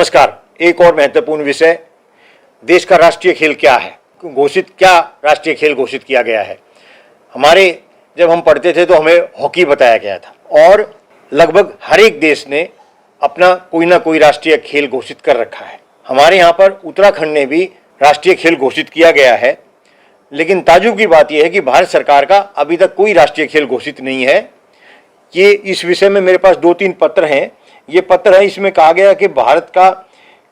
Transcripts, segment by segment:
नमस्कार। एक और महत्वपूर्ण विषय, देश का राष्ट्रीय खेल क्या है, क्या राष्ट्रीय खेल घोषित किया गया है। जब हम पढ़ते थे तो हमें हॉकी बताया गया था और लगभग हर एक देश ने अपना कोई ना कोई राष्ट्रीय खेल घोषित कर रखा है। हमारे यहाँ पर उत्तराखंड ने भी राष्ट्रीय खेल घोषित किया गया है, लेकिन ताज्जुब की बात यह है कि भारत सरकार का अभी तक कोई राष्ट्रीय खेल घोषित नहीं है। ये इस विषय में मेरे पास 2-3 पत्र हैं। ये पत्र है, इसमें कहा गया कि भारत का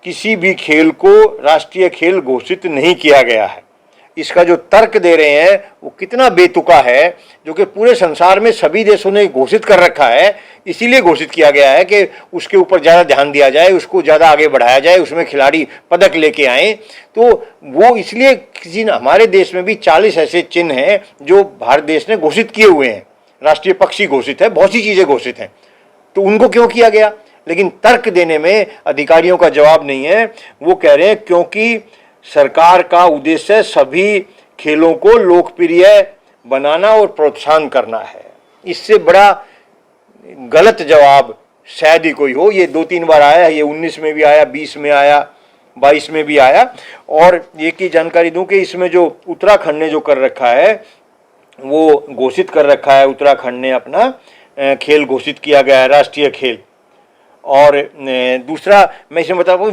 किसी भी खेल को राष्ट्रीय खेल घोषित नहीं किया गया है। इसका जो तर्क दे रहे हैं वो कितना बेतुका है, जो कि पूरे संसार में सभी देशों ने घोषित कर रखा है। इसीलिए घोषित किया गया है कि उसके ऊपर ज़्यादा ध्यान दिया जाए, उसको ज़्यादा आगे बढ़ाया जाए, उसमें खिलाड़ी पदक लेके आए। तो वो इसलिए हमारे देश में भी 40 ऐसे चिन्ह हैं जो भारत देश ने घोषित किए हुए हैं। राष्ट्रीय पक्षी घोषित है, बहुत सी चीज़ें घोषित हैं, तो उनको क्यों किया गया। लेकिन तर्क देने में अधिकारियों का जवाब नहीं है। वो कह रहे हैं क्योंकि सरकार का उद्देश्य सभी खेलों को लोकप्रिय बनाना और प्रोत्साहन करना है। इससे बड़ा गलत जवाब शायद ही कोई हो। ये 2-3 बार आया है, ये 19 में भी आया, 20 में आया, 22 में भी आया। और ये की जानकारी दूं कि इसमें जो उत्तराखंड ने जो कर रखा है, वो घोषित कर रखा है, उत्तराखंड ने अपना खेल घोषित किया गया है, राष्ट्रीय खेल। और दूसरा मैं इसमें बता पाऊँ,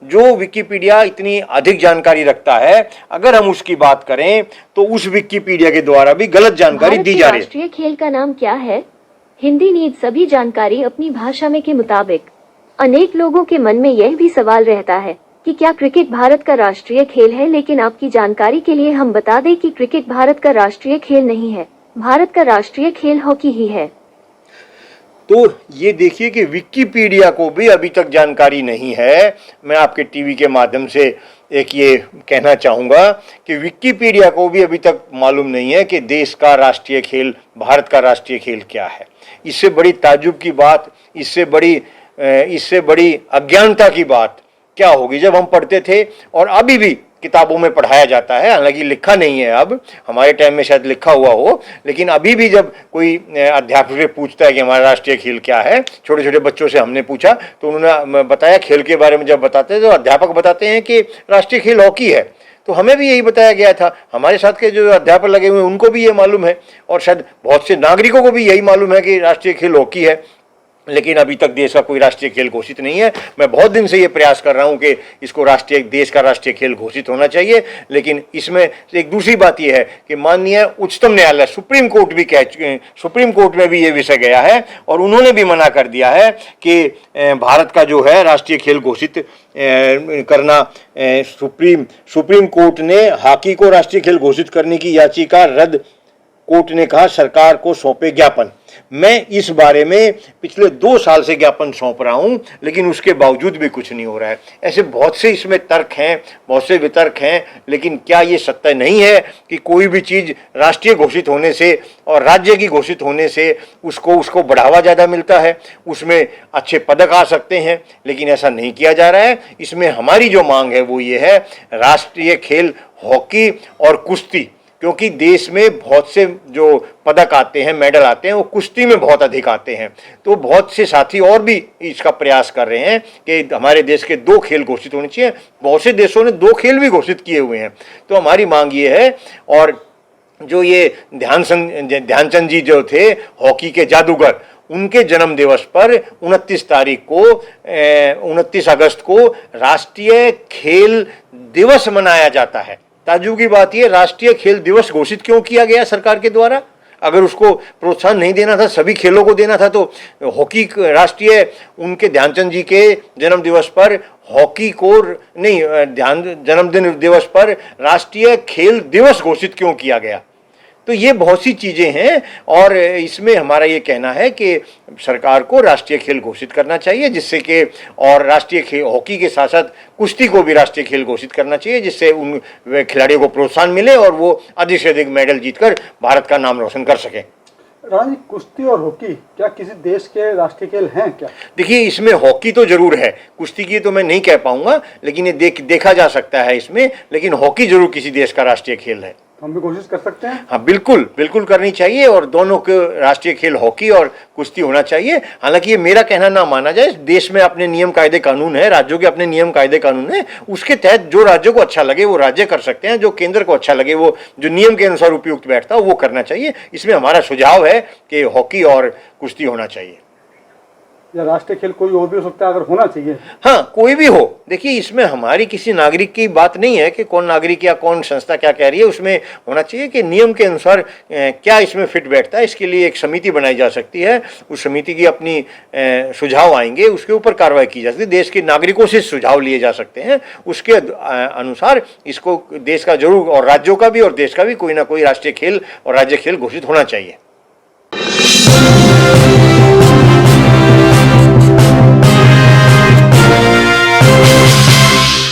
विकिपीडिया इतनी अधिक जानकारी रखता है, अगर हम उसकी बात करें तो उस विकिपीडिया के द्वारा भी गलत जानकारी दी जा रही है। राष्ट्रीय खेल का नाम क्या है? हिंदी नीड सभी जानकारी अपनी भाषा में के मुताबिक। अनेक लोगों के मन में यह भी सवाल रहता है कि क्या क्रिकेट भारत का राष्ट्रीय खेल है, लेकिन आपकी जानकारी के लिए हम बता दें कि क्रिकेट भारत का राष्ट्रीय खेल नहीं है। भारत का राष्ट्रीय खेल हॉकी ही है। तो ये देखिए कि विकिपीडिया को भी अभी तक जानकारी नहीं है। मैं आपके टीवी के माध्यम से एक ये कहना चाहूँगा कि विकिपीडिया को भी अभी तक मालूम नहीं है कि देश का राष्ट्रीय खेल, भारत का राष्ट्रीय खेल क्या है। इससे बड़ी ताज्जुब की बात, इससे बड़ी अज्ञानता की बात क्या होगी। जब हम पढ़ते थे और अभी भी किताबों में पढ़ाया जाता है, हालांकि लिखा नहीं है, अब हमारे टाइम में शायद लिखा हुआ हो, लेकिन अभी भी जब कोई अध्यापक से पूछता है कि हमारा राष्ट्रीय खेल क्या है, छोटे छोटे बच्चों से हमने पूछा तो उन्होंने बताया, खेल के बारे में जब बताते हैं तो अध्यापक बताते हैं कि राष्ट्रीय खेल हॉकी है। तो हमें भी यही बताया गया था, हमारे साथ के जो अध्यापक लगे हुए हैं उनको भी ये मालूम है, और शायद बहुत से नागरिकों को भी यही मालूम है कि राष्ट्रीय खेल हॉकी है। लेकिन अभी तक देश का कोई राष्ट्रीय खेल घोषित नहीं है। मैं बहुत दिन से ये प्रयास कर रहा हूँ कि इसको देश का राष्ट्रीय खेल घोषित होना चाहिए। लेकिन इसमें एक दूसरी बात यह है कि माननीय उच्चतम न्यायालय सुप्रीम कोर्ट में भी ये विषय गया है और उन्होंने भी मना कर दिया है कि भारत का जो है राष्ट्रीय खेल घोषित करना। सुप्रीम कोर्ट ने हॉकी को राष्ट्रीय खेल घोषित करने की याचिका रद्द। कोर्ट ने कहा सरकार को सौंपे ज्ञापन। मैं इस बारे में पिछले 2 साल से ज्ञापन सौंप रहा हूं, लेकिन उसके बावजूद भी कुछ नहीं हो रहा है। ऐसे बहुत से इसमें तर्क हैं, बहुत से वितर्क हैं, लेकिन क्या ये सत्य नहीं है कि कोई भी चीज़ राष्ट्रीय घोषित होने से और राज्य की घोषित होने से उसको बढ़ावा ज़्यादा मिलता है, उसमें अच्छे पदक आ सकते हैं, लेकिन ऐसा नहीं किया जा रहा है। इसमें हमारी जो मांग है वो ये है, राष्ट्रीय खेल हॉकी और कुश्ती, क्योंकि देश में बहुत से जो पदक आते हैं, मेडल आते हैं, वो कुश्ती में बहुत अधिक आते हैं। तो बहुत से साथी और भी इसका प्रयास कर रहे हैं कि हमारे देश के 2 खेल घोषित होने चाहिए। बहुत से देशों ने 2 खेल भी घोषित किए हुए हैं। तो हमारी मांग ये है, और जो ये ध्यानचंद जी जो थे हॉकी के जादूगर, उनके जन्म दिवस पर 29 अगस्त को राष्ट्रीय खेल दिवस मनाया जाता है। ताज्जुब की बात यह, राष्ट्रीय खेल दिवस घोषित क्यों किया गया सरकार के द्वारा? अगर उसको प्रोत्साहन नहीं देना था, सभी खेलों को देना था, तो हॉकी राष्ट्रीय, उनके ध्यानचंद जी के जन्म दिवस पर हॉकी को नहीं, जन्मदिन दिवस पर राष्ट्रीय खेल दिवस घोषित क्यों किया गया? तो ये बहुत सी चीज़ें हैं, और इसमें हमारा ये कहना है कि सरकार को राष्ट्रीय खेल घोषित करना चाहिए, जिससे कि, और राष्ट्रीय खेल हॉकी के साथ साथ कुश्ती को भी राष्ट्रीय खेल घोषित करना चाहिए, जिससे उन खिलाड़ियों को प्रोत्साहन मिले और वो अधिक से अधिक मेडल जीतकर भारत का नाम रोशन कर सकें। रानी, कुश्ती और हॉकी क्या किसी देश के राष्ट्रीय खेल हैं क्या? देखिए, इसमें हॉकी तो जरूर है, कुश्ती की तो मैं नहीं कह पाऊंगा, लेकिन ये देखा जा सकता है इसमें, लेकिन हॉकी जरूर किसी देश का राष्ट्रीय खेल है। तो हम भी कोशिश कर सकते हैं। हाँ बिल्कुल बिल्कुल करनी चाहिए, और दोनों के राष्ट्रीय खेल हॉकी और कुश्ती होना चाहिए। हालांकि ये मेरा कहना ना माना जाए, देश में अपने नियम कायदे कानून है, राज्यों के अपने नियम कायदे कानून है, उसके तहत जो राज्यों को अच्छा लगे वो राज्य कर सकते हैं, जो केंद्र को अच्छा लगे वो जो नियम के अनुसार उपयुक्त बैठता है वो करना चाहिए। इसमें हमारा सुझाव है कि हॉकी और कुश्ती होना चाहिए। या राष्ट्रीय खेल कोई और भी हो सकता है अगर होना चाहिए? हाँ कोई भी हो, देखिए इसमें हमारी किसी नागरिक की बात नहीं है कि कौन नागरिक या कौन संस्था क्या कह रही है, उसमें होना चाहिए कि नियम के अनुसार क्या इसमें फिट बैठता है। इसके लिए एक समिति बनाई जा सकती है, उस समिति की अपनी सुझाव आएंगे, उसके ऊपर कार्रवाई की जा सकती है, देश के नागरिकों से सुझाव लिए जा सकते हैं, उसके अनुसार इसको देश का जरूर और राज्यों का भी और देश का भी कोई ना कोई राष्ट्रीय खेल और राज्य खेल घोषित होना चाहिए।